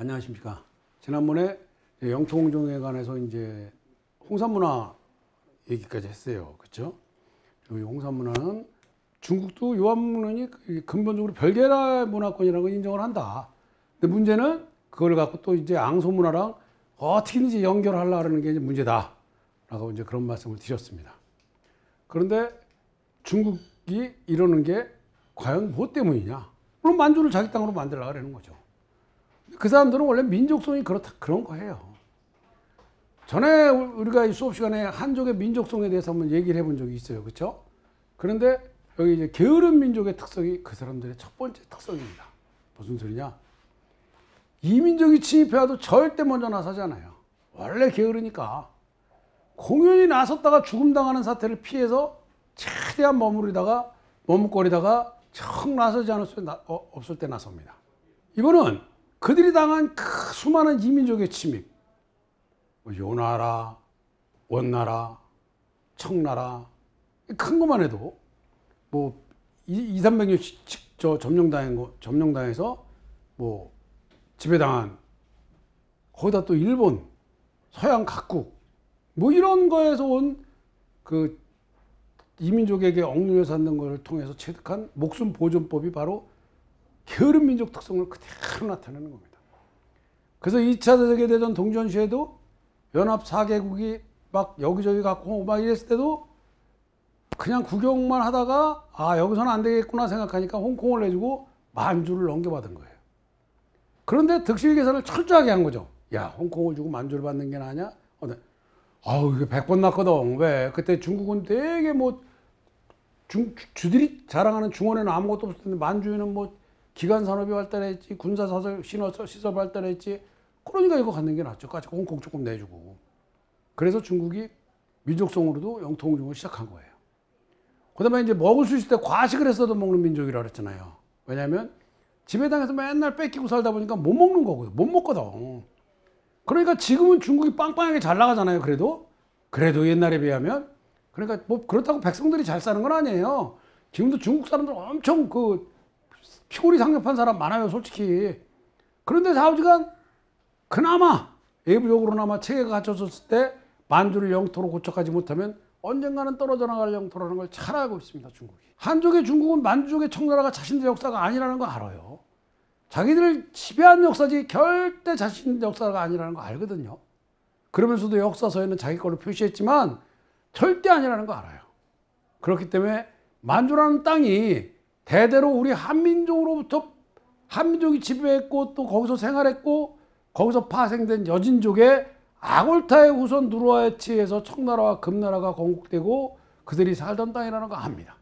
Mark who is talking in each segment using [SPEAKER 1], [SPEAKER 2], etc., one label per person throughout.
[SPEAKER 1] 안녕하십니까. 지난번에 영통공정에 관해서 이제 홍산문화 얘기까지 했어요. 그렇죠? 이 홍산문화는 중국도 유한문헌이 근본적으로 별개의 문화권이라는 걸 인정을 한다. 근데 문제는 그걸 갖고 또 이제 앙소문화랑 어떻게든지 연결하려는 게 이제 문제다. 라고 이제 그런 말씀을 드렸습니다. 그런데 중국이 이러는 게 과연 뭐 때문이냐? 물론 만주를 자기 땅으로 만들려고 하는 거죠. 그 사람들은 원래 민족성이 그런 거예요. 전에 우리가 수업 시간에 한족의 민족성에 대해서 한번 얘기를 해본 적이 있어요. 그렇죠? 그런데 여기 이제 게으른 민족의 특성이 그 사람들의 첫 번째 특성입니다. 무슨 소리냐? 이민족이 침입해와도 절대 먼저 나서잖아요. 원래 게으르니까. 공연히 나섰다가 죽음당하는 사태를 피해서 최대한 머뭇거리다가 정 나서지 않을 수 없을 때 나섭니다. 이거는 그들이 당한 수많은 이민족의 침입, 요나라, 원나라, 청나라, 큰 것만 해도 뭐 200~300년 점령당해서 뭐 지배당한, 거기다 또 일본, 서양 각국, 뭐 이런 거에서 온 그 이민족에게 억눌려 사는 것을 통해서 체득한 목숨 보존법이 바로 게으른 민족 특성을 그대로 나타내는 겁니다. 그래서 2차 세계대전 동전시에도 연합 4개국이 막 여기저기 갖고 막 이랬을 때도 그냥 구경만 하다가 여기서는 안 되겠구나 생각하니까 홍콩을 내주고 만주를 넘겨받은 거예요. 그런데 득실 계산을 철저하게 한 거죠. 야, 홍콩을 주고 만주를 받는 게 나냐? 이게 100번 낫거든. 왜? 그때 중국은 되게 뭐 주들이 자랑하는 중원에는 아무것도 없을 텐데 만주에는 뭐 기관 산업이 발달했지, 군사 시설 발달했지. 그러니까 이거 갖는 게 낫죠. 까짓 홍콩 조금 내주고. 그래서 중국이 민족성으로도 영통공정을 시작한 거예요. 그 다음에 이제 먹을 수 있을 때 과식을 했어도 먹는 민족이라고 그랬잖아요. 왜냐하면 지배당에서 맨날 뺏기고 살다 보니까 못 먹는 거거든. 못 먹거든. 그러니까 지금은 중국이 빵빵하게 잘 나가잖아요. 그래도 옛날에 비하면. 그러니까 뭐 그렇다고 백성들이 잘 사는 건 아니에요. 지금도 중국 사람들 엄청 피골이 상접한 사람 많아요, 솔직히. 그런데 좌우지간 그나마 외부적으로나마 체계가 갖춰졌을 때 만주를 영토로 고척하지 못하면 언젠가는 떨어져 나갈 영토라는 걸 잘 알고 있습니다, 중국이. 한족의 중국은 만주족의 청나라가 자신들의 역사가 아니라는 거 알아요. 자기들을 지배한 역사지 절대 자신의 역사가 아니라는 거 알거든요. 그러면서도 역사서에는 자기 걸로 표시했지만 절대 아니라는 거 알아요. 그렇기 때문에 만주라는 땅이 대대로 우리 한민족으로부터 한민족이 지배했고 또 거기서 생활했고 거기서 파생된 여진족의 아골타의 후손 누르와에 치해서 청나라와 금나라가 건국되고 그들이 살던 땅이라는 거 압니다.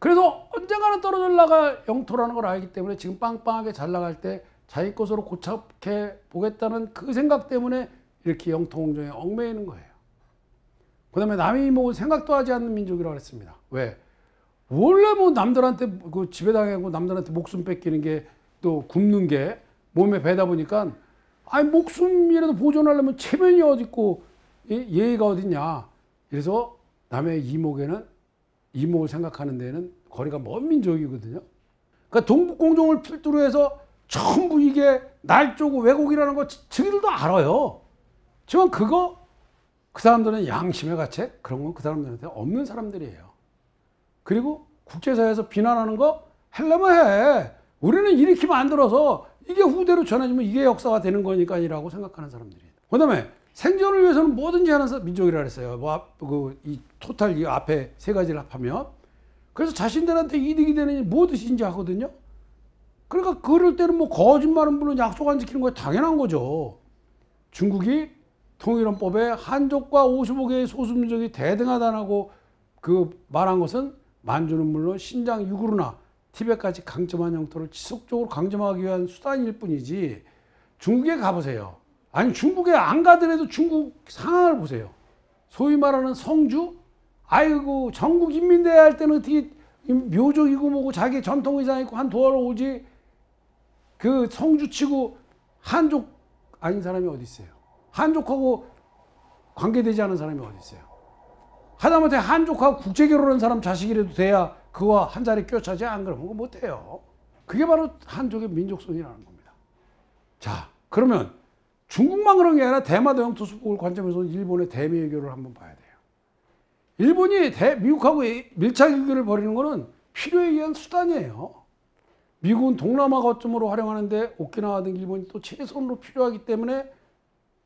[SPEAKER 1] 그래서 언젠가는 떨어져 나갈 영토라는 걸 알기 때문에 지금 빵빵하게 잘 나갈 때 자기 것으로 고착해 보겠다는 그 생각 때문에 이렇게 영통공정에 얽매이는 거예요. 그 다음에 남의 이목은 생각도 하지 않는 민족이라고 했습니다. 왜? 원래 뭐 남들한테 지배당하고 남들한테 목숨 뺏기는 게 또 굶는 게 몸에 배다 보니까 목숨이라도 보존하려면 체면이 어딨고 예의가 어딨냐. 그래서 남의 이목을 생각하는 데는 거리가 먼 민족이거든요. 그러니까 동북공정을 필두로 해서 전부 이게 날조고 왜곡이라는 거 저희들도 알아요. 하지만 그 사람들은 양심의 가책? 그런 건 그 사람들한테 없는 사람들이에요. 그리고 국제사회에서 비난하는 거 하려면 해. 우리는 이렇게 만들어서 이게 후대로 전해지면 이게 역사가 되는 거니까라고 생각하는 사람들이에요. 그 다음에 생존을 위해서는 뭐든지 하는 민족이라 그랬어요. 이 토탈 이 앞에 세 가지를 합하면. 그래서 자신들한테 이득이 되는 뭐든지 하거든요. 그러니까 그럴 때는 뭐 거짓말은 물론 약속 안 지키는 거 당연한 거죠. 중국이 통일헌법에 한족과 55개의 소수민족이 대등하다고 말한 것은 만주는 물론 신장 유구르나 티벳까지 강점한 영토를 지속적으로 강점하기 위한 수단일 뿐이지. 중국에 가보세요. 아니 중국에 안 가더라도 중국 상황을 보세요. 소위 말하는 성주? 전국 인민대회 할 때는 어떻게 묘족이고 뭐고 자기 전통의상 입고 한 도하러 오지. 그 성주 치고 한족 아닌 사람이 어디 있어요? 한족하고 관계되지 않은 사람이 어디 있어요? 하다못해 한족하고 국제결혼한 사람 자식이라도 돼야 그와 한 자리 껴차지. 안 그러면 그거 못해요. 그게 바로 한족의 민족성이라는 겁니다. 자, 그러면 중국만 그런 게 아니라 대마도 영토 수복을 관점에서 일본의 대미 외교를 한번 봐야 돼요. 일본이 미국하고 밀착 외교를 벌이는 거는 필요에 의한 수단이에요. 미국은 동남아 거점으로 활용하는데 오키나와 등 일본이 또 최선으로 필요하기 때문에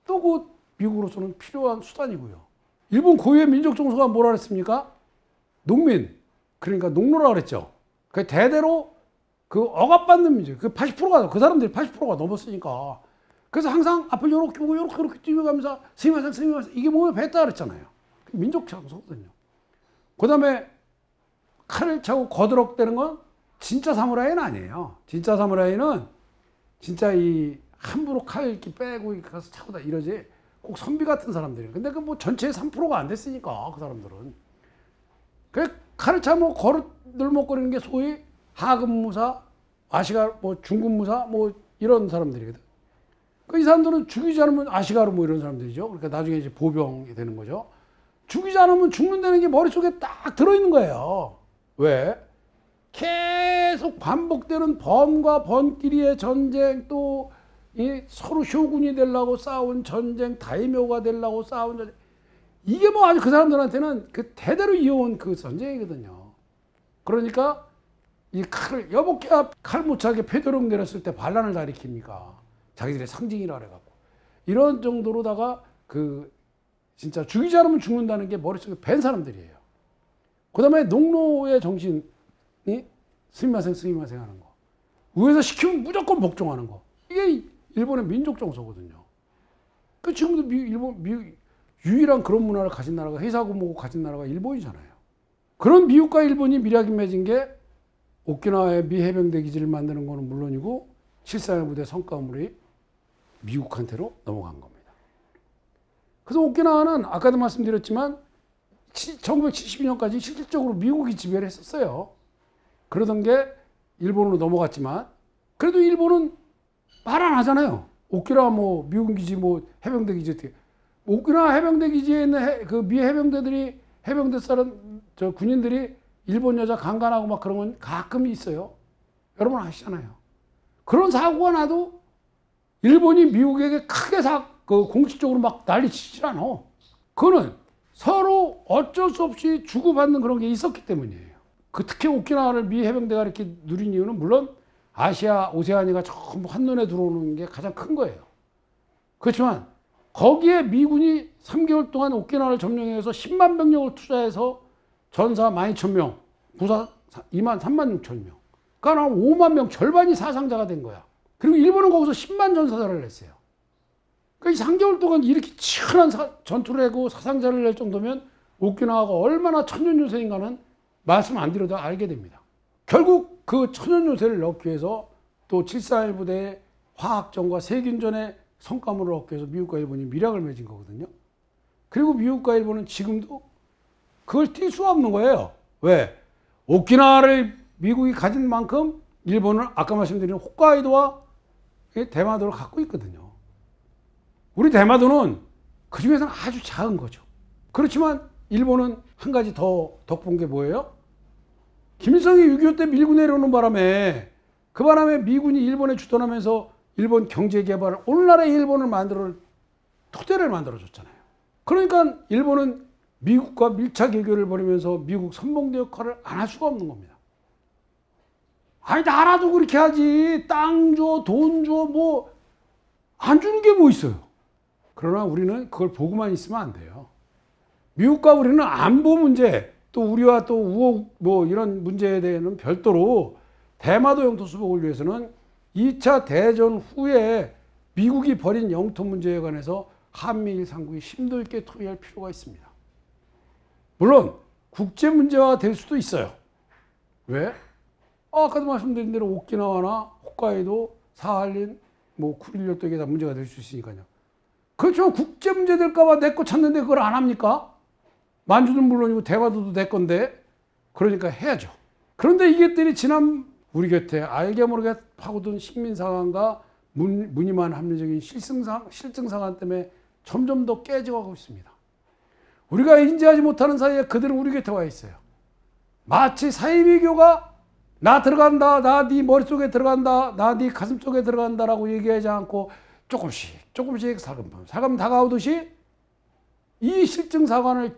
[SPEAKER 1] 또 그 미국으로서는 필요한 수단이고요. 일본 고유의 민족 정서가 뭐라 그랬습니까? 농민, 그러니까 농노라 그랬죠. 그 대대로 그 억압받는 민족, 그 80%가 그 사람들이 80%가 넘었으니까. 그래서 항상 앞을 요렇게 보고 요렇게 뛰어가면서 스미마셍 이게 몸에 뱄다 그랬잖아요. 민족 정서거든요. 그 다음에 칼을 차고 거드럭대는 건 진짜 사무라이는 아니에요. 진짜 사무라이는 진짜 이 함부로 칼 이렇게 빼고 가서 차고 다 이러지. 꼭 선비 같은 사람들이에요. 근데 그 뭐 전체의 3%가 안 됐으니까 그 사람들은. 그 칼을 차고 거들먹거리는 게 소위 하급무사, 아시가 뭐 중급무사 뭐 이런 사람들이거든. 그 이 사람들은 죽이지 않으면 아시가르 뭐 이런 사람들이죠. 그러니까 나중에 이제 보병이 되는 거죠. 죽이지 않으면 죽는다는 게 머릿속에 딱 들어있는 거예요. 왜? 계속 반복되는 번과 번끼리의 전쟁, 또 이 서로 쇼군이 되려고 싸운 전쟁, 다이묘가 되려고 싸운 전쟁. 이게 뭐 아주 그 사람들한테는 그 대대로 이어온 그 전쟁이거든요. 그러니까 이 칼을 여보게야 칼 못 차게 폐도령 내렸을 때 반란을 다 일으킵니까? 자기들의 상징이라 그래갖고. 이런 정도로다가 그 진짜 죽이지 않으면 죽는다는 게 머릿속에 밴 사람들이에요. 그 다음에 농노의 정신이 스미마셍 하는 거. 위에서 시키면 무조건 복종하는 거. 이게 일본의 민족 정서거든요. 그 지금도 유일한 그런 문화를 가진 나라가 해사고 뭐고 가진 나라가 일본이잖아요. 그런 미국과 일본이 밀약이 맺은 게 오키나와의 미 해병대 기지를 만드는 거는 물론이고 7.4 부대 성과물이 미국한테로 넘어간 겁니다. 그래서 오키나와는 아까도 말씀드렸지만 1972년까지 실질적으로 미국이 지배를 했었어요. 그러던 게 일본으로 넘어갔지만 그래도 일본은 말 안 하잖아요. 오키나와 뭐 미군 기지 뭐 해병대 기지 어떻게 오키나와 해병대 기지에 있는 그 미 해병대들이 해병대 사람 저 군인들이 일본 여자 강간하고 막 그런 건 가끔 있어요. 여러분 아시잖아요. 그런 사고가 나도 일본이 미국에게 크게 그 공식적으로 막 난리치질 않아. 그거는 서로 어쩔 수 없이 주고받는 그런 게 있었기 때문이에요. 그 특히 오키나와를 미 해병대가 이렇게 누린 이유는 물론 아시아, 오세아니가 전부 한눈에 들어오는 게 가장 큰 거예요. 그렇지만 거기에 미군이 3개월 동안 오키나와를 점령해서 10만 병력을 투자해서 전사 12,000명, 부사 3만 6천 명. 그러니까 5만 명, 절반이 사상자가 된 거야. 그리고 일본은 거기서 10만 전사자를 냈어요. 그러니까 이 3개월 동안 이렇게 치열한 전투를 하고 사상자를 낼 정도면 오키나와가 얼마나 천연요새인가는 말씀 안 드려도 알게 됩니다. 결국 그 천연요새를 넣기 위해서 또 7.4 부대의 화학전과 세균전의 성과물을 얻기 위해서 미국과 일본이 밀약을 맺은 거거든요. 그리고 미국과 일본은 지금도 그걸 뛸 수가 없는 거예요. 왜? 오키나와를 미국이 가진 만큼 일본은 아까 말씀드린 홋카이도와 대마도를 갖고 있거든요. 우리 대마도는 그 중에서는 아주 작은 거죠. 그렇지만 일본은 한 가지 더 덕본 게 뭐예요? 김일성이 6.25 때 밀고 내려오는 바람에 그 바람에 미군이 일본에 주둔하면서 일본 경제개발을 오늘날의 일본을 토대를 만들어줬잖아요. 그러니까 일본은 미국과 밀착 외교를 벌이면서 미국 선봉대 역할을 안 할 수가 없는 겁니다. 아니 나라도 그렇게 하지. 땅 줘, 돈 줘, 뭐 안 주는 게 뭐 있어요. 그러나 우리는 그걸 보고만 있으면 안 돼요. 미국과 우리는 안보 문제, 또 우리와 또 우호 뭐 이런 문제에 대해서는 별도로 대마도 영토 수복을 위해서는 2차 대전 후에 미국이 벌인 영토 문제에 관해서 한미일 상국이 심도 있게 토의할 필요가 있습니다. 물론 국제 문제화 될 수도 있어요. 왜? 아까도 말씀드린 대로 오키나와나 홋카이도, 사할린, 뭐 쿠릴리오도 이게 다 문제가 될 수 있으니까요. 그렇죠. 국제 문제 될까봐 내 거 찾는데 그걸 안 합니까? 만주는 물론이고 대마도도 내 건데 그러니까 해야죠. 그런데 이것들이 지난 우리 곁에 알게 모르게 파고든 식민상황과 무늬만 합리적인 실증상황 때문에 점점 더 깨져가고 있습니다. 우리가 인지하지 못하는 사이에 그들은 우리 곁에 와 있어요. 마치 사이비교가 나 들어간다, 나 네 머릿속에 들어간다, 나 네 가슴 속에 들어간다라고 얘기하지 않고 조금씩 살금 다가오듯이 이 실증사관을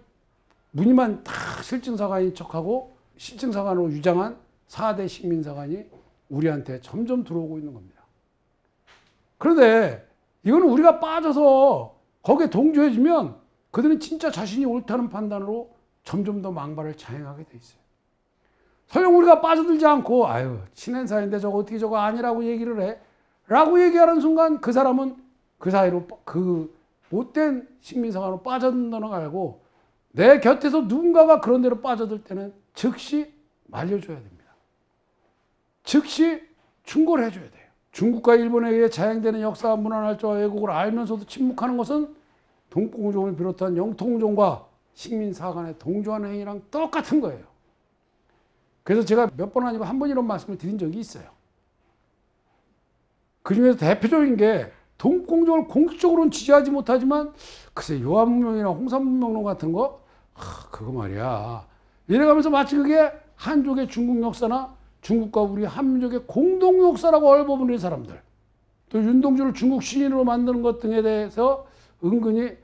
[SPEAKER 1] 무늬만 다 실증사관인 척하고 실증사관으로 유장한 4대 식민사관이 우리한테 점점 들어오고 있는 겁니다. 그런데 이거는 우리가 빠져서 거기에 동조해지면 그들은 진짜 자신이 옳다는 판단으로 점점 더 망발을 자행하게 돼 있어요. 설령 우리가 빠져들지 않고 아유 친한 사이인데 저거 어떻게 저거 아니라고 얘기를 해 라고 얘기하는 순간 그 사람은 그 사이로 그 못된 식민사관으로 빠져든다는 걸 알고 내 곁에서 누군가가 그런 데로 빠져들 때는 즉시 말려줘야 됩니다. 즉시 충고를 해줘야 돼요. 중국과 일본에 의해 자행되는 역사와 문화 날조와 왜곡을 알면서도 침묵하는 것은 동포공종을 비롯한 영토공종과 식민사관에 동조하는 행위랑 똑같은 거예요. 그래서 제가 몇 번 아니고 한 번 이런 말씀을 드린 적이 있어요. 그 중에서 대표적인 게 동포공종을 공식적으로는 지지하지 못하지만 글쎄 요한문명이나 홍산문명론 같은 거 그거 말이야 이래가면서 마치 그게 한족의 중국 역사나 중국과 우리 한민족의 공동 역사라고 얼버무리는 사람들, 또 윤동주를 중국 신인으로 만드는 것 등에 대해서 은근히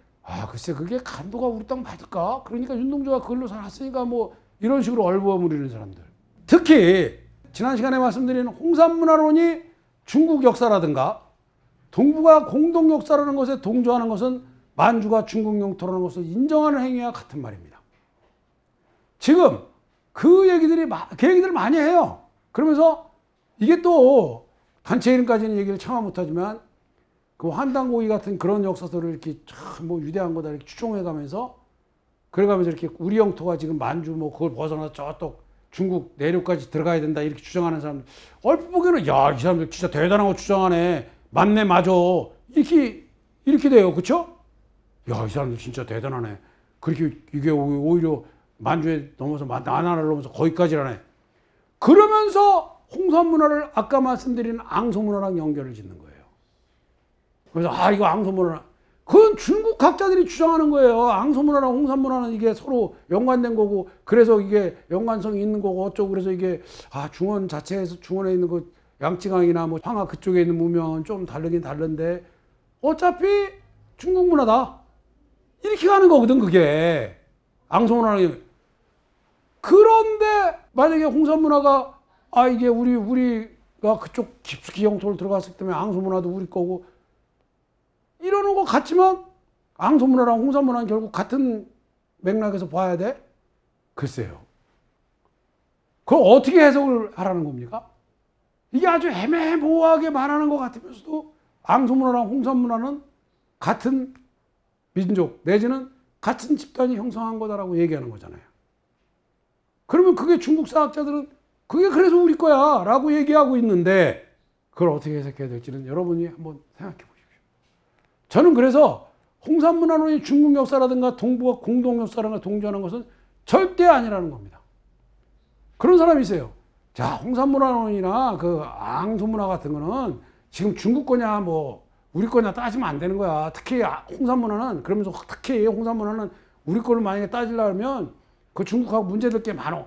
[SPEAKER 1] 글쎄 그게 간도가 우리 땅 맞을까? 그러니까 윤동주가 그걸로 살았으니까 뭐 이런 식으로 얼버무리는 사람들. 특히 지난 시간에 말씀드린 홍산문화론이 중국 역사라든가 동북아 공동 역사라는 것에 동조하는 것은 만주가 중국 영토라는 것을 인정하는 행위와 같은 말입니다. 지금 그 얘기들 많이 해요. 그러면서 이게 또 단체 이름까지는 얘기를 차마 못하지만 그 환단고의 같은 그런 역사들을 이렇게 참 뭐 위대한 거다 이렇게 추종해가면서 그래가면서 이렇게 우리 영토가 지금 만주 뭐 그걸 벗어나서 저쪽 중국 내륙까지 들어가야 된다 이렇게 주장하는 사람들 얼핏 보기에는 야, 이 사람들 진짜 대단한 거 주장하네. 맞네, 맞아. 이렇게 돼요. 그쵸? 야, 이 사람들 진짜 대단하네. 그렇게 이게 오히려 만주에 넘어서 나나를 넘어서 거기까지라네. 그러면서 홍산문화를 아까 말씀드린 앙소문화랑 연결을 짓는 거예요. 그래서 이거 앙소문화. 그건 중국 학자들이 주장하는 거예요. 앙소문화랑 홍산문화는 이게 서로 연관된 거고 그래서 이게 연관성이 있는 거고 어쩌고 그래서 이게 중원 자체에서 중원에 있는 그 양쯔강이나 뭐 황하 그쪽에 있는 문명은 좀 다르긴 다른데 어차피 중국 문화다. 이렇게 가는 거거든 그게. 앙소문화는. 그런데 만약에 홍산문화가 이게 우리가 그쪽 깊숙이 영토를 들어갔기 때문에 앙소문화도 우리 거고 이러는 것 같지만 앙소문화랑 홍산문화는 결국 같은 맥락에서 봐야 돼? 글쎄요. 그걸 어떻게 해석을 하라는 겁니까? 이게 아주 애매모호하게 말하는 것 같으면서도 앙소문화랑 홍산문화는 같은 민족 내지는 같은 집단이 형성한 거다라고 얘기하는 거잖아요. 그러면 그게 중국 사학자들은 그게 그래서 우리 거야 라고 얘기하고 있는데 그걸 어떻게 해석해야 될지는 여러분이 한번 생각해 보십시오. 저는 그래서 홍산문화론이 중국 역사라든가 동북아 공동 역사라든가 동조하는 것은 절대 아니라는 겁니다. 그런 사람이 있어요. 자, 홍산문화론이나 그 앙소문화 같은 거는 지금 중국 거냐 뭐 우리 거냐 따지면 안 되는 거야. 특히 홍산문화는 그러면서 특히 홍산문화는 우리 거를 만약에 따지려면 그 중국하고 문제될 게 많어.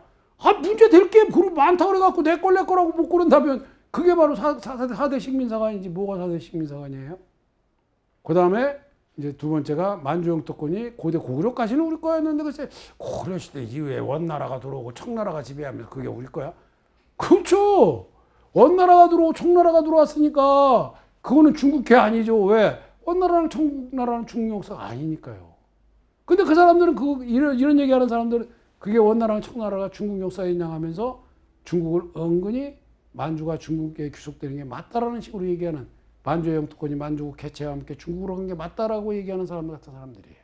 [SPEAKER 1] 문제될 게 많다 그래갖고 내 거라고 못 고른다면 그게 바로 4대 식민사관이지 뭐가 4대 식민사관이에요? 그 다음에 이제 두 번째가 만주 영토권이 고대 고구려까지는 우리 거였는데 글쎄 고구려 시대 이후에 원나라가 들어오고 청나라가 지배하면서 그게 우리 거야? 그렇죠. 원나라가 들어오고 청나라가 들어왔으니까 그거는 중국계 아니죠. 왜? 원나라랑 청나라는 중국 역사가 아니니까요. 근데 그 사람들은 이런 얘기하는 사람들은 그게 원나라랑 청나라가 중국 역사에 인양하면서 중국을 은근히 만주가 중국에 귀속되는 게 맞다라는 식으로 얘기하는 만주의 영토권이 만주국 개체와 함께 중국으로 간 게 맞다라고 얘기하는 사람들 같은 사람들이에요.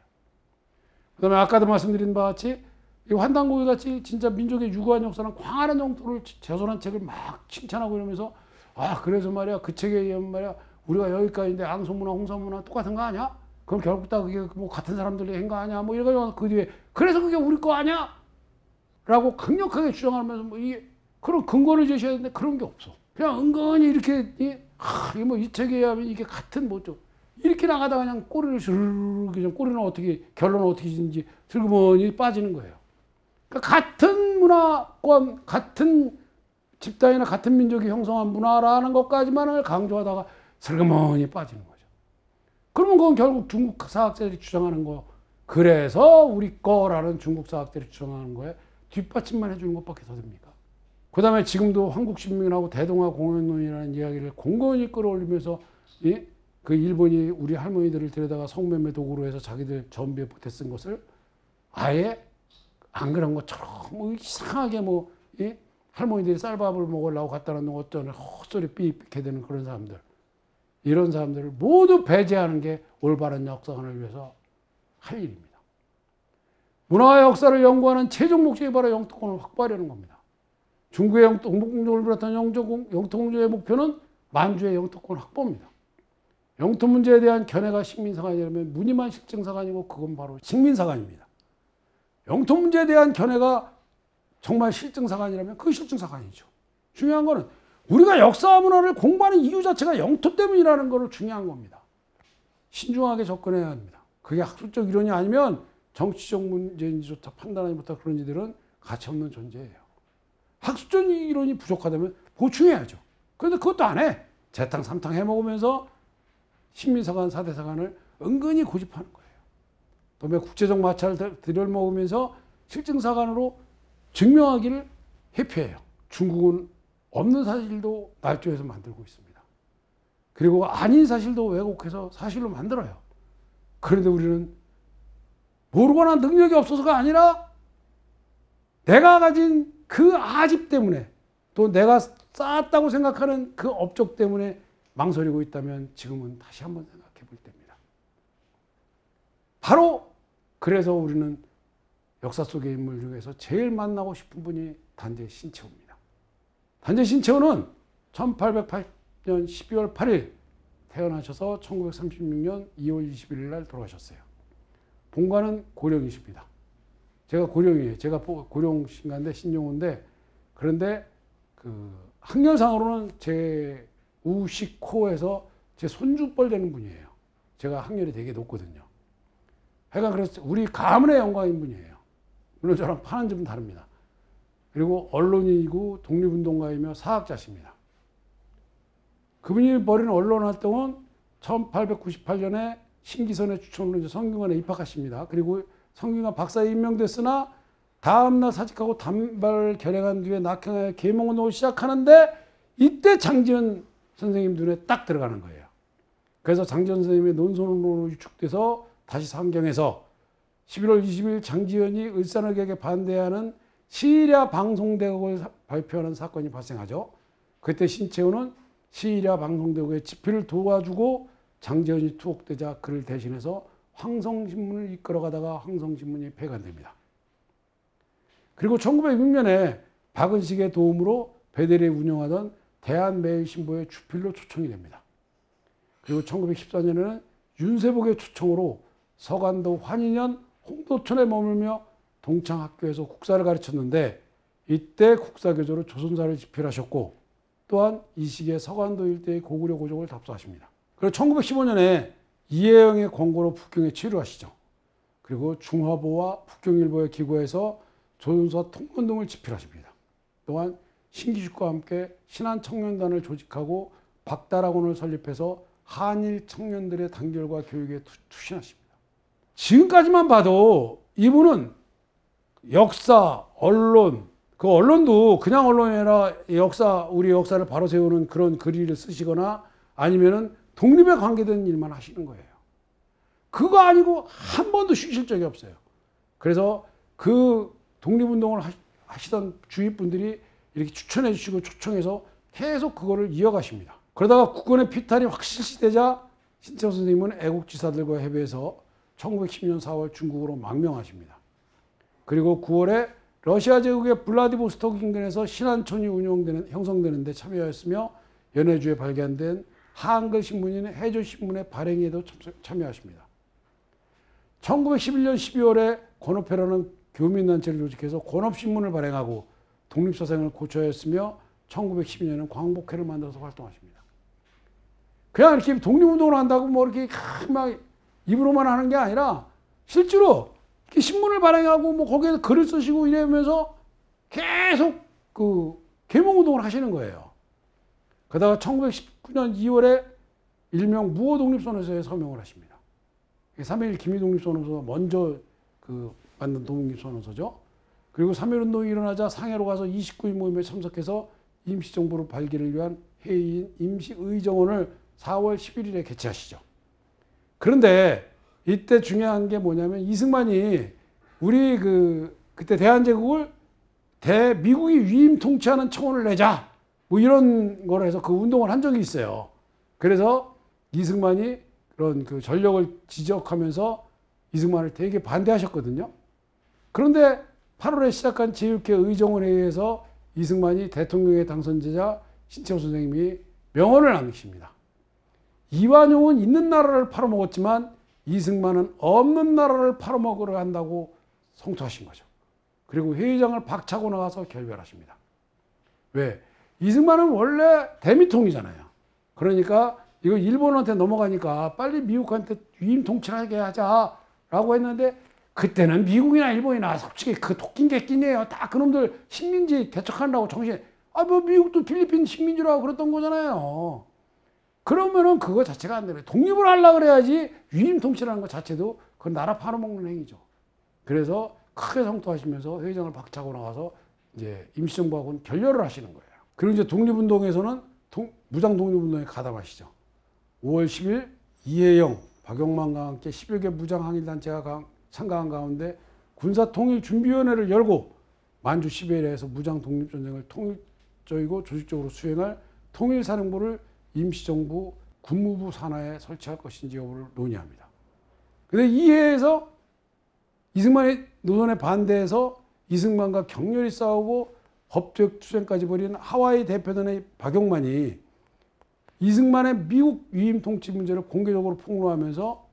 [SPEAKER 1] 그 다음에 아까도 말씀드린 바와 같이 이 환단고기 같이 진짜 민족의 유구한 역사는 광활한 영토를 제설한 책을 막 칭찬하고 이러면서 그래서 말이야 그 책에 의하면 말이야 우리가 여기까지인데 앙소문화 홍산문화 똑같은 거 아니야? 그럼 결국 다 그게 뭐 같은 사람들이 한 거 아니야? 뭐 이래가지고 그 뒤에 그래서 그게 우리 거 아니야? 라고 강력하게 주장하면서 뭐 이게 그런 근거를 제시해야 되는데 그런 게 없어. 그냥 은근히 이렇게 이게 뭐 이 책에 의하면 이게 같은 뭐죠? 이렇게 나가다가 그냥 꼬리를 스르르 그냥 꼬리는 어떻게 결론은 어떻게 지는지 슬그머니 빠지는 거예요. 그러니까 같은 문화권, 같은 집단이나 같은 민족이 형성한 문화라는 것까지만을 강조하다가 슬그머니 빠지는 거죠. 그러면 그건 결국 중국 사학자들이 주장하는 거, 그래서 우리 거라는 중국 사학자들이 주장하는 거에 뒷받침만 해주는 것밖에 더 됩니까? 그 다음에 지금도 한국신민하고 대동아 공연론이라는 이야기를 공건히 끌어올리면서 그 일본이 우리 할머니들을 데려다가 성매매 도구로 해서 자기들 전비에 보태 쓴 것을 아예 안 그런 것처럼 뭐 이상하게 뭐 할머니들이 쌀밥을 먹으려고 갖다 놓는 어쩌는 헛소리 삐삐게 되는 그런 사람들, 이런 사람들을 모두 배제하는 게 올바른 역사관을 위해서 할 일입니다. 문화와 역사를 연구하는 최종 목적이 바로 영토권을 확보하려는 겁니다. 중국의 동북공정을 비롯한 영토공정의 목표는 만주의 영토권 확보입니다. 영토 문제에 대한 견해가 식민사관이라면 무늬만 실증사관이고 그건 바로 식민사관입니다. 영토 문제에 대한 견해가 정말 실증사관이라면 그게 실증사관이죠. 중요한 거는 우리가 역사와 문화를 공부하는 이유 자체가 영토 때문이라는 것을 중요한 겁니다. 신중하게 접근해야 합니다. 그게 학술적 이론이 아니면 정치적 문제인지조차 판단하지 못한 그런 이들은 가치없는 존재예요. 학술적 이론이 부족하다면 보충해야죠. 그런데 그것도 안 해. 재탕 삼탕 해먹으면서 식민사관, 사대사관을 은근히 고집하는 거예요. 또 국제적 마찰을 들여먹으면서 실증사관으로 증명하기를 회피해요. 중국은 없는 사실도 날조해서 만들고 있습니다. 그리고 아닌 사실도 왜곡해서 사실로 만들어요. 그런데 우리는 모르거나 능력이 없어서가 아니라 내가 가진 그 아집 때문에, 또 내가 쌓았다고 생각하는 그 업적 때문에 망설이고 있다면 지금은 다시 한번 생각해 볼 때입니다. 바로 그래서 우리는 역사 속의 인물 중에서 제일 만나고 싶은 분이 단재 신채호입니다. 단재 신채호는 1808년 12월 8일 태어나셔서 1936년 2월 21일 날 돌아가셨어요. 본가는 고령이십니다. 제가 고령이에요. 제가 고령신가인데 신용호인데, 그런데 그 학렬상으로는 제 우식호에서 제 손주뻘 되는 분이에요. 제가 학렬이 되게 높거든요. 하여간 그래서 우리 가문의 영광인 분이에요. 물론 저랑 파는 점은 다릅니다. 그리고 언론인이고 독립운동가이며 사학자십니다. 그분이 벌인 언론 활동은 1898년에 신기선의 추천으로 성균관에 입학하십니다. 그리고 성균관 박사에 임명됐으나 다음날 사직하고 단발 결행한 뒤에 낙향하여 계몽운동을 시작하는데 이때 장지연 선생님 눈에 딱 들어가는 거예요. 그래서 장지연 선생님의 논술로 유축돼서 다시 상경해서 11월 20일 장지연이 을사늑약에 반대하는 시일야 방송대국을 발표하는 사건이 발생하죠. 그때 신채호는 시일야 방송대국의 집필을 도와주고 장지연이 투옥되자 그를 대신해서 황성신문을 이끌어가다가 황성신문이 폐간됩니다. 그리고 1906년에 박은식의 도움으로 배대리 운영하던 대한매일신보의 주필로 초청이 됩니다. 그리고 1914년에는 윤세복의 초청으로 서간도 환인년 홍도천에 머물며 동창학교에서 국사를 가르쳤는데 이때 국사교조로 조선사를 집필하셨고 또한 이 시기에 서간도 일대의 고구려 고족을 답사하십니다. 그리고 1915년에 이혜영의 권고로 북경에 체류하시죠. 그리고 중화보와 북경일보에 기고해서 조선사 통론 등을 집필하십니다. 또한 신기숙과 함께 신한청년단을 조직하고 박다락원을 설립해서 한일 청년들의 단결과 교육에 투신하십니다. 지금까지만 봐도 이분은 역사, 언론, 그 언론도 그냥 언론이 아니라 우리 역사를 바로 세우는 그런 글을 쓰시거나 아니면은 독립에 관계된 일만 하시는 거예요. 그거 아니고 한 번도 쉬실 적이 없어요. 그래서 그 독립운동을 하시던 주위 분들이 이렇게 추천해 주시고 초청해서 계속 그거를 이어가십니다. 그러다가 국권의 피탈이 확실시되자 신채호 선생님은 애국지사들과 협의해서 1910년 4월 중국으로 망명하십니다. 그리고 9월에 러시아 제국의 블라디보스토크 인근에서 신한촌이 형성되는 데 참여하였으며 연해주에 발견된 한글 신문인 해조신문의 발행에도 참여하십니다. 1911년 12월에 권업회라는 교민단체를 조직해서 권업신문을 발행하고 독립사상을 고쳐했으며 1912년에는 광복회를 만들어서 활동하십니다. 그냥 이렇게 독립운동을 한다고 뭐 이렇게 막 입으로만 하는 게 아니라 실제로 이렇게 신문을 발행하고 뭐 거기에서 글을 쓰시고 이러면서 계속 그 계몽운동을 하시는 거예요. 그러다가 1919년 2월에 일명 무호독립선언서에 서명을 하십니다. 3.1 기미독립선언서가 먼저 만든 독립선언서죠. 그리고 3.1운동이 일어나자 상해로 가서 29인 모임에 참석해서 임시정부를 발기를 위한 회의인 임시의정원을 4월 11일에 개최하시죠. 그런데 이때 중요한 게 뭐냐면 이승만이 우리 그때 대한제국을 미국이 위임 통치하는 청원을 내자 뭐 이런 걸 해서 그 운동을 한 적이 있어요. 그래서 이승만이 그런 전력을 지적하면서 이승만을 되게 반대하셨거든요. 그런데 8월에 시작한 제6회 의정원회의에서 이승만이 대통령에 당선되자 신채호 선생님이 명언을 남기십니다. 이완용은 있는 나라를 팔아먹었지만 이승만은 없는 나라를 팔아먹으려 한다고 성토하신 거죠. 그리고 회의장을 박차고 나가서 결별하십니다. 왜? 이승만은 원래 대미통이잖아요. 그러니까 이거 일본한테 넘어가니까 빨리 미국한테 위임 통치하게 하자라고 했는데 그때는 미국이나 일본이나 솔직히 토낀 객낀이에요. 다 그놈들 식민지 대척한다고 정신. 뭐 미국도 필리핀 식민지라고 그랬던 거잖아요. 그러면은 그거 자체가 안 되네. 독립을 하려고 그래야지 위임 통치라는 것 자체도 그건 나라 팔아먹는 행위죠. 그래서 크게 성토하시면서 회의장을 박차고 나가서 이제 임시정부하고는 결렬을 하시는 거예요. 그리고 이제 독립운동에서는 무장 독립운동에 가담하시죠. 5월 10일 이혜영, 박용만과 함께 10여 개 무장 항일단체가 참가한 가운데 군사통일준비위원회를 열고 만주 시베리아에서 무장 독립전쟁을 통일적이고 조직적으로 수행할 통일사령부를 임시정부 국무부 산하에 설치할 것인지 여부를 논의합니다. 그런데 이 회에서 이승만의 노선에 반대해서 이승만과 격렬히 싸우고 법적 투쟁까지 벌인 하와이 대표단의 박용만이 이승만의 미국 위임 통치 문제를 공개적으로 폭로하면서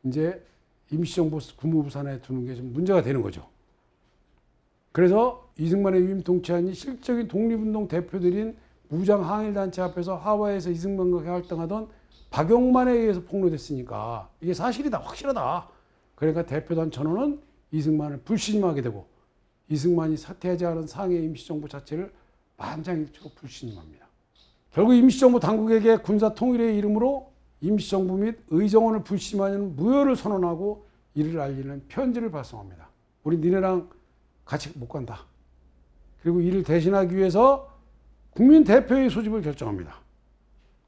[SPEAKER 1] 이제 임시정부 국무부 산하에 두는 게 좀 문제가 되는 거죠. 그래서 이승만의 위임 통치안이 실적인 독립운동 대표들인 무장 항일단체 앞에서 하와이에서 이승만과 활동하던 박용만에 의해서 폭로됐으니까 이게 사실이다, 확실하다. 그러니까 대표단 전원은 이승만을 불신임하게 되고 이승만이 사퇴하지 않은 상해 임시정부 자체를 만장일치로 불신임합니다. 결국 임시정부 당국에게 군사통일의 이름으로 임시정부 및 의정원을 불신임하는 무효를 선언하고 이를 알리는 편지를 발송합니다. 우리 니네랑 같이 못 간다. 그리고 이를 대신하기 위해서 국민대표회의 소집을 결정합니다.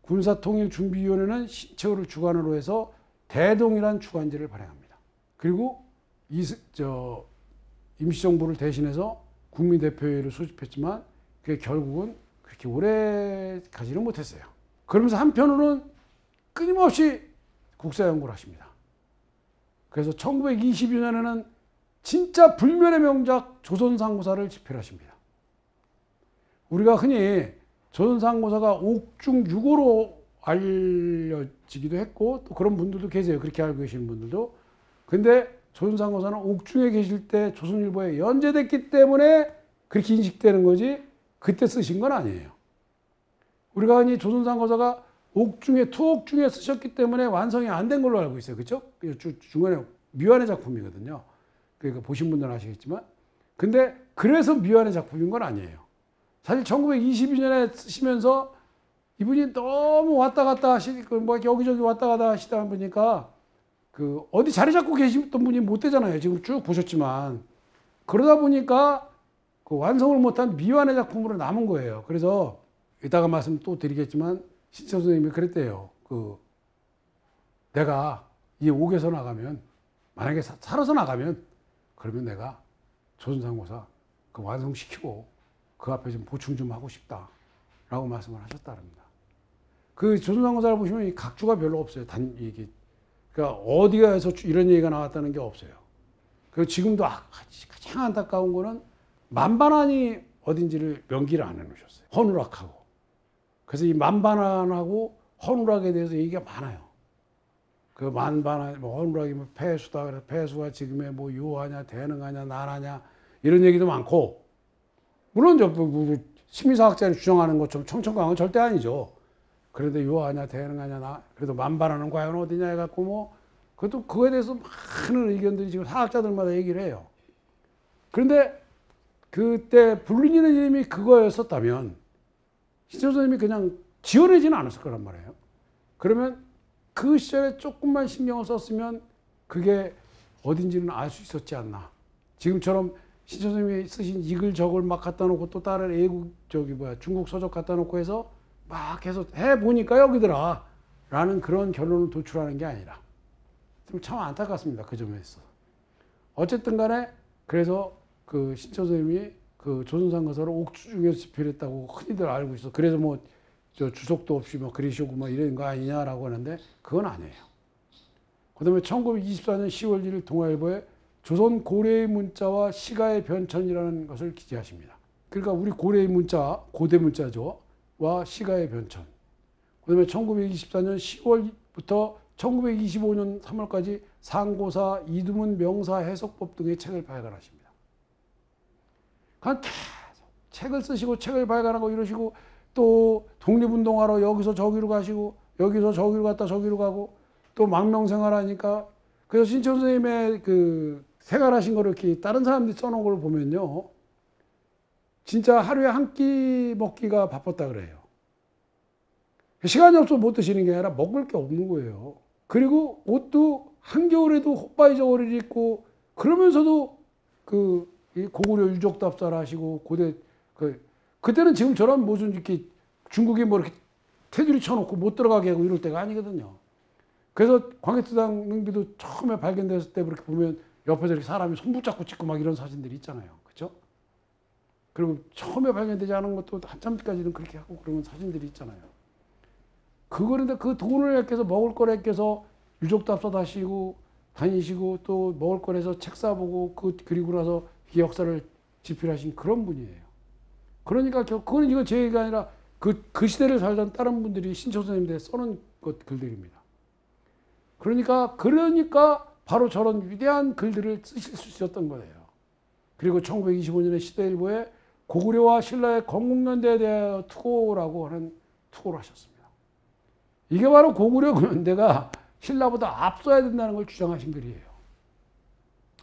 [SPEAKER 1] 군사통일준비위원회는 신채호를 주관으로 해서 대동이란 주관제를 발행합니다. 그리고 임시정부를 대신해서 국민대표회의를 소집했지만 그게 결국은 그렇게 오래 가지는 못했어요. 그러면서 한편으로는 끊임없이 국사연구를 하십니다. 그래서 1922년에는 진짜 불멸의 명작 조선상고사를 집필하십니다. 우리가 흔히 조선상고사가 옥중육어로 알려지기도 했고 또 그런 분들도 계세요. 그렇게 알고 계시는 분들도. 근데 조선상고사는 옥중에 계실 때 조선일보에 연재됐기 때문에 그렇게 인식되는 거지 그때 쓰신 건 아니에요. 우리가 흔히 조선상고사가 옥중에 투옥중에 쓰셨기 때문에 완성이 안 된 걸로 알고 있어요. 그렇죠? 중간에 미완의 작품이거든요. 그러니까 보신 분들은 아시겠지만. 근데 그래서 미완의 작품인 건 아니에요. 사실 1922년에 쓰시면서 이분이 너무 왔다 갔다 뭐 여기저기 왔다 갔다 하시다 보니까 어디 자리 잡고 계셨던 분이 못 되잖아요. 지금 쭉 보셨지만. 그러다 보니까 완성을 못한 미완의 작품으로 남은 거예요. 그래서 이따가 말씀 또 드리겠지만 신채호 선생님이 그랬대요. 내가 이 옥에서 나가면 만약에 살아서 나가면 그러면 내가 조선상고사 완성시키고 그 앞에 좀 보충 좀 하고 싶다라고 말씀을 하셨다랍니다. 조선상고사를 보시면 이 각주가 별로 없어요. 그러니까 어디가에서 이런 얘기가 나왔다는 게 없어요. 그리고 지금도 가장 안타까운 거는 만반환이 어딘지를 명기를 안 해놓으셨어요. 헌우락하고. 그래서 이 만반환하고 헌우락에 대해서 얘기가 많아요. 만반환, 헌우락이 폐수다. 그래서 폐수가 지금의 유하냐, 대능하냐, 난하냐 이런 얘기도 많고. 물론 심리사학자들이 주장하는 것처럼 청천강은 절대 아니죠. 그런데 유하냐, 대능하냐, 그래도 만반환은 과연 어디냐 해갖고 그것도 그거에 대해서 많은 의견들이 지금 사학자들마다 얘기를 해요. 그런데 그때 불리는 이름이 그거였었다면 신천지 선생님이 그냥 지어내지는 않았을 거란 말이에요. 그러면 그 시절에 조금만 신경을 썼으면 그게 어딘지는 알 수 있었지 않나. 지금처럼 신천지 선생님이 쓰신 이글 저글 막 갖다 놓고 또 다른 애국 중국 서적 갖다 놓고 해서 막 해서 해보니까 여기더라 라는 그런 결론을 도출하는 게 아니라 참 안타깝습니다. 그 점에 있어서. 어쨌든 간에 그래서 그 신천지 선생님이 그 조선상거사를 옥주 중에서 집필했다고 흔히들 알고 있어. 그래서 뭐 저 주석도 없이 뭐 그리시고 뭐 이런 거 아니냐라고 하는데 그건 아니에요. 그 다음에 1924년 10월 1일 동아일보에 조선 고래의 문자와 시가의 변천이라는 것을 기재하십니다. 그러니까 우리 고래의 문자, 고대 문자죠. 와 시가의 변천. 그 다음에 1924년 10월부터 1925년 3월까지 상고사, 이두문 명사 해석법 등의 책을 발간하십니다. 그냥 계속 책을 쓰시고 책을 발간하고 이러시고 또 독립운동하러 여기서 저기로 가시고 여기서 저기로 갔다 저기로 가고 또 망명생활하니까 그래서 신천지 선생님의 그 생활하신 거를 이렇게 다른 사람들이 써놓은 걸 보면요. 진짜 하루에 한 끼 먹기가 바빴다 그래요. 시간이 없어서 못 드시는 게 아니라 먹을 게 없는 거예요. 그리고 옷도 한겨울에도 호빠이 저고리를 입고 그러면서도 그 고구려 유적답사를 하시고 고대 그때는 지금처럼 무슨 이렇게 중국이 뭐 이렇게 테두리 쳐놓고 못 들어가게 하고 이럴 때가 아니거든요. 그래서 광해토당 능비도 처음에 발견됐을 때 그렇게 보면 옆에서 이렇게 사람이 손 붙잡고 찍고 막 이런 사진들이 있잖아요. 그렇죠? 그리고 처음에 발견되지 않은 것도 한참 뒤까지는 그렇게 하고 그런 사진들이 있잖아요. 그거는데 그 돈을 아껴서 먹을 걸 아껴서 유적답사 다시고 다니시고 또 먹을 걸 해서 책 사보고 그리고 나서 역사를 집필하신 그런 분이에요. 그러니까 그건 이거 제 얘기가 아니라 그 시대를 살던 다른 분들이 신천지 선생님들에 써놓은 글들입니다. 그러니까 바로 저런 위대한 글들을 쓰실 수 있었던 거예요. 그리고 1925년에 시대일보에 고구려와 신라의 건국연대에 대하여 투고라고 하는 투고를 하셨습니다. 이게 바로 고구려 연대가 신라보다 앞서야 된다는 걸 주장하신 글이에요.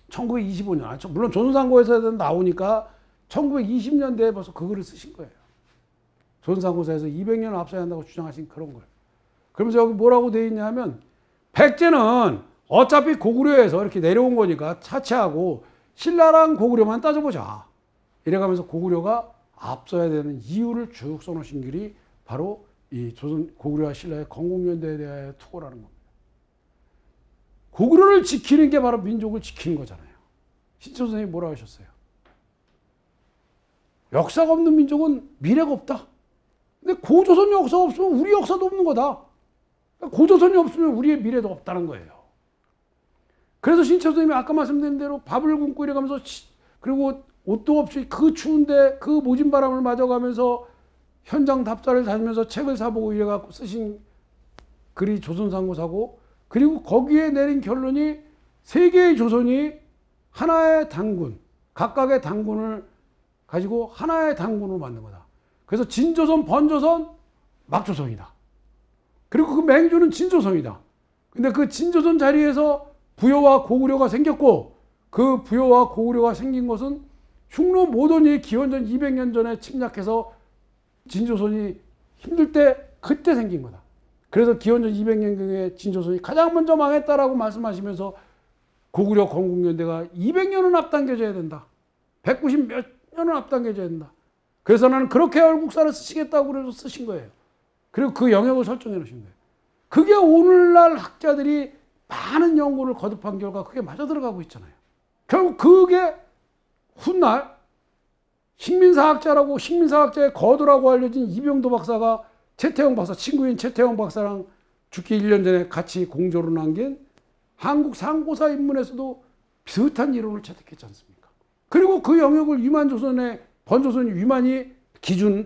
[SPEAKER 1] 1925년, 물론 조선상고에서 나오니까 1920년대에 벌써 그 글을 쓰신 거예요. 조선상고사에서 200년 앞서야 한다고 주장하신 그런 걸. 그러면서 여기 뭐라고 되어 있냐면 백제는 어차피 고구려에서 이렇게 내려온 거니까 차치하고 신라랑 고구려만 따져보자. 이래가면서 고구려가 앞서야 되는 이유를 쭉 써놓으신 글이 바로 이 고구려와 신라의 건국연대에 대하여 투고라는 겁니다. 고구려를 지키는 게 바로 민족을 지키는 거잖아요. 신천지 선생님이 뭐라고 하셨어요? 역사가 없는 민족은 미래가 없다. 근데 고조선 역사가 없으면 우리 역사도 없는 거다. 고조선이 없으면 우리의 미래도 없다는 거예요. 그래서 신천지 선생님이 아까 말씀드린 대로 밥을 굶고 이래가면서 그리고 옷도 없이 그 추운데 그 모진 바람을 맞아가면서 현장 답사를 다니면서 책을 사보고 이래갖고 쓰신 글이 조선상고사고 그리고 거기에 내린 결론이 세 개의 조선이 하나의 단군, 각각의 단군을 가지고 하나의 단군으로 만든 거다. 그래서 진조선, 번조선, 막조선이다. 그리고 그 맹주는 진조선이다. 근데 그 진조선 자리에서 부여와 고구려가 생겼고 그 부여와 고구려가 생긴 것은 흉노 모돈이 기원전 200년 전에 침략해서 진조선이 힘들 때 그때 생긴 거다. 그래서 기원전 200년경에 진조선이 가장 먼저 망했다라고 말씀하시면서 고구려 건국연대가 200년은 앞당겨져야 된다. 190 몇 년은 앞당겨져야 된다. 그래서 나는 그렇게 얼국사를 쓰시겠다고 그래서 쓰신 거예요. 그리고 그 영역을 설정해 놓으신 거예요. 그게 오늘날 학자들이 많은 연구를 거듭한 결과 그게 맞아 들어가고 있잖아요. 결국 그게 훗날 식민사학자라고 식민사학자의 거두라고 알려진 이병도 박사가 최태영 박사, 친구인 최태영 박사랑 죽기 1년 전에 같이 공조를 남긴 한국 상고사 입문에서도 비슷한 이론을 채택했지 않습니까? 그리고 그 영역을 위만조선의 번조선이 위만이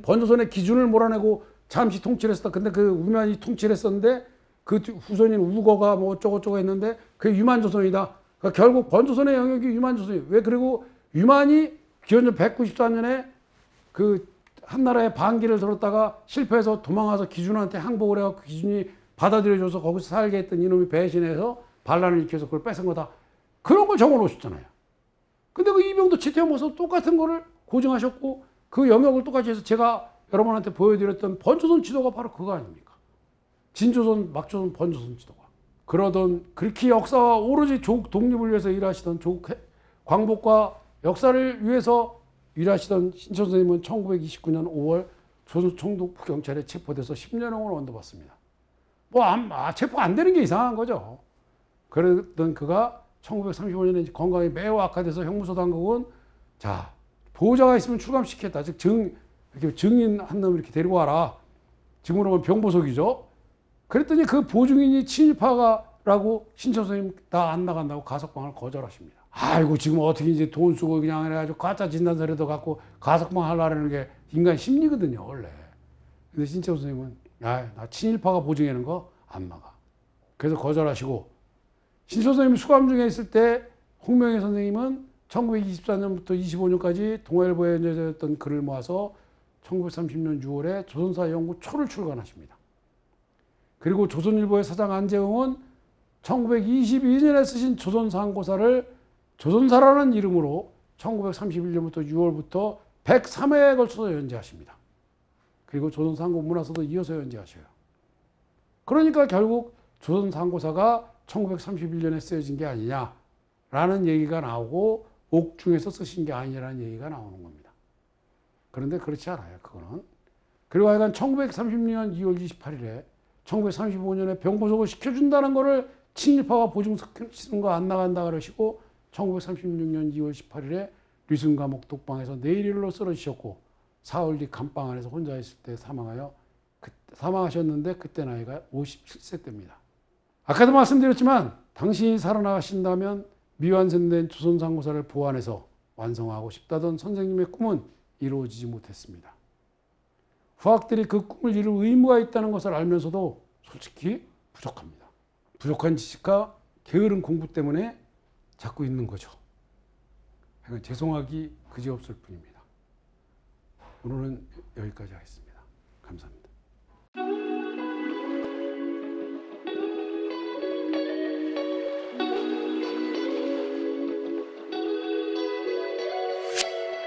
[SPEAKER 1] 번조선의 기준을 몰아내고 잠시 통치를 했었다. 근데 그 위만이 통치를 했었는데 그 후손인 우거가 뭐 어쩌고저쩌고 했는데 그게 위만조선이다. 그러니까 결국 번조선의 영역이 위만조선이에요. 왜? 그리고 위만이 기원전 194년에 그 한나라의 반기를 들었다가 실패해서 도망가서 기준한테 항복을 해갖고 기준이 받아들여줘서 거기서 살게 했던 이놈이 배신해서 반란을 일으켜서 그걸 뺏은 거다. 그런 걸 적어 놓으셨잖아요. 근데 그 이병도 최태영 박사 똑같은 거를 고증하셨고 그 영역을 똑같이 해서 제가 여러분한테 보여드렸던 번조선 지도가 바로 그거 아닙니까? 진조선, 막조선, 번조선 지도가. 그러던 그렇게 역사와 오로지 조국 독립을 위해서 일하시던 조국 광복과 역사를 위해서 일하시던 신천 선생님은 1929년 5월 조선 총독부 경찰에 체포돼서 10년형을 언도받습니다. 체포 안 되는 게 이상한 거죠. 그랬던 그가 1935년에 건강이 매우 악화돼서 형무소 당국은 자, 보호자가 있으면 출감시켰다. 즉 이렇게 증인 한 놈 이렇게 데리고 와라. 지금으로 보면 병보석이죠. 그랬더니 그 보증인이 친일파가라고 신천 선생님 나 안 나간다고 가석방을 거절하십니다. 아이고 지금 어떻게 이제 돈 쓰고 그냥 해가지고 가짜 진단서라도 갖고 가석방 하려는 게 인간 심리거든요 원래. 근데 신천 선생님은 나 친일파가 보증하는 거 안 막아. 그래서 거절하시고 신천 선생님이 수감 중에 있을 때 홍명희 선생님은 1924년부터 25년까지 동아일보에 내렸던 글을 모아서 1930년 6월에 조선사 연구 초를 출간하십니다. 그리고 조선일보의 사장 안재홍은 1922년에 쓰신 조선상고사를 조선사라는 이름으로 1931년부터 6월부터 103회에 걸쳐서 연재하십니다. 그리고 조선상고 문화서도 이어서 연재하셔요. 그러니까 결국 조선상고사가 1931년에 쓰여진 게 아니냐라는 얘기가 나오고 옥중에서 쓰신 게 아니라는 얘기가 나오는 겁니다. 그런데 그렇지 않아요. 그거는. 그리고 하여간 1930년 2월 28일에 1935년에 병보석을 시켜준다는 거를 친일파가 보증시키는 거 안 나간다 그러시고 1936년 2월 18일에 류승감옥 독방에서 내일일로 쓰러지셨고 사흘 뒤 감방 안에서 혼자 있을 때 사망하셨는데 그때 나이가 57세 때입니다. 아까도 말씀드렸지만 당신이 살아나가신다면 미완성된 조선상고사를 보완해서 완성하고 싶다던 선생님의 꿈은 이루어지지 못했습니다. 후학들이 그 꿈을 이룰 의무가 있다는 것을 알면서도 솔직히 부족합니다. 부족한 지식과 게으른 공부 때문에 자꾸 있는 거죠. 그러니까 죄송하기 그지없을 뿐입니다. 오늘은 여기까지 하겠습니다. 감사합니다.